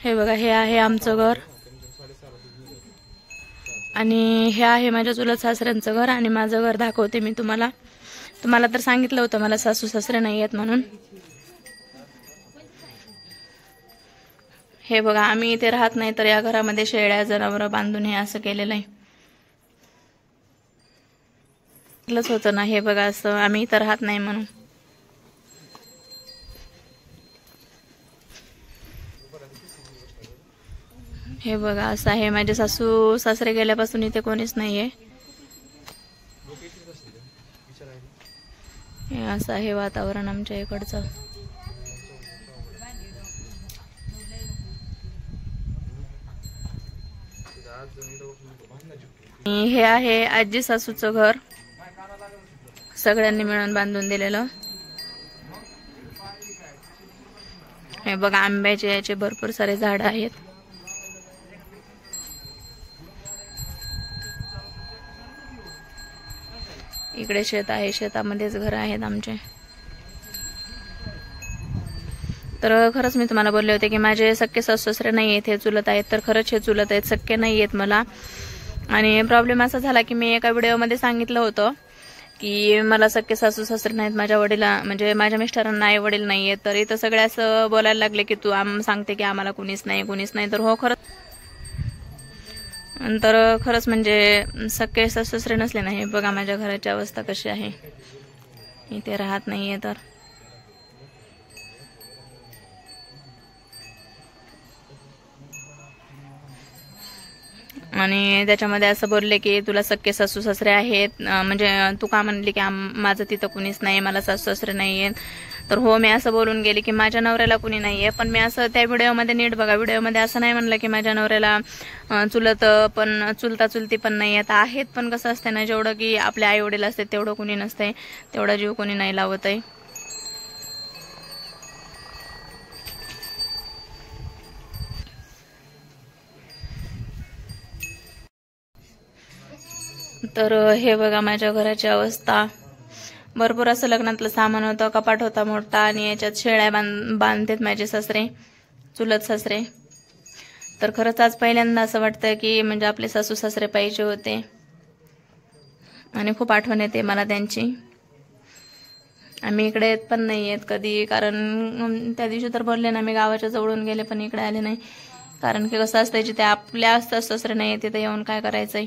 हे बघा, हे आहे आमचं घर आणि हे आहे माझ्या चुलत सासऱ्यांचं घर. आणि माझं घर दाखवते मी तुम्हाला. तुम्हाला तर सांगितलं होतं मला सासू सासरे नाही आहेत म्हणून. हे बघा, आम्ही इथे राहत नाही तर या घरामध्ये शेळ्या जनावर बांधून हे असं केलेलं आहे. होतं ना, हे बघा असं आम्ही इथं राहत नाही म्हणून. हे बघा असं आहे. माझे सासू सासरे गेल्यापासून इथे कोणीच नाहीये. हे असं आहे वातावरण आमच्या इकडचं. हे आहे आजी सासूचं घर, सगळ्यांनी मिळून बांधून दिलेलं. हे बघा, आंब्याचे याचे भरपूर सारे झाड आहेत. इकडे शेत आहे, शेतामध्येच घर आहेत आमचे. तर खरंच मी तुम्हाला बोलले होते की माझे सख्खे सासू सासरे नाही आहेत, हे चुलत आहेत. तर खरंच हे चुलत आहेत, सख्खे नाही आहेत मला. आणि प्रॉब्लेम असा झाला की मी एका व्हिडिओमध्ये सांगितलं होतं की मला सख्खे सासू सासरे नाहीत, माझ्या वडिला म्हणजे माझ्या मिस्टरांना आई वडील नाहीयेत. तर इथं सगळे असं बोलायला लागले की तू सांगते की आम्हाला कुणीच नाही. तर हो, खरंच. तर खरंच म्हणजे सख्खे सासू सासरे नसले नाही. बघा माझ्या घराची अवस्था कशी आहे, इथे राहत नाहीये. तर आणि त्याच्यामध्ये असं बोलले की तुला सख्खे सासू सासरे आहेत, म्हणजे तू का म्हणली की माझं तिथं कुणीच नाही, मला सासू सासरे नाहीयेत. तर हो, मी असं बोलून गेली की माझ्या नवऱ्याला कुणी नाहीये. पण मी असं त्या व्हिडिओमध्ये नीट बघा, व्हिडिओमध्ये असं नाही म्हणलं की माझ्या नवऱ्याला चुलता चुलती पण नाही आहेत. पण कसं असते ना, जेवढं की आपले आई वडील असते तेवढं कुणी नसते, तेवढा जीव कोणी नाही लावत आहे. तर हे बघा माझ्या घराची अवस्था. भरपूर असं लग्नातलं सामान होतं, कपाट होता मोठा आणि याच्यात शेळ्या बांधतात माझे सासरे, चुलत सासरे. तर खरंच आज पहिल्यांदा असं वाटतं की म्हणजे आपले सासू सासरे पाहिजे होते. आणि खूप आठवण येते मला त्यांची. आम्ही इकडे येत पण नाही येत कधी, कारण त्या दिवशी तर बोलले ना मी गावाच्या जवळून गेले पण इकडे आले नाही. कारण की कसं असतं, जिथे आपल्या सासू सासरे नाही तिथे येऊन काय करायचंय.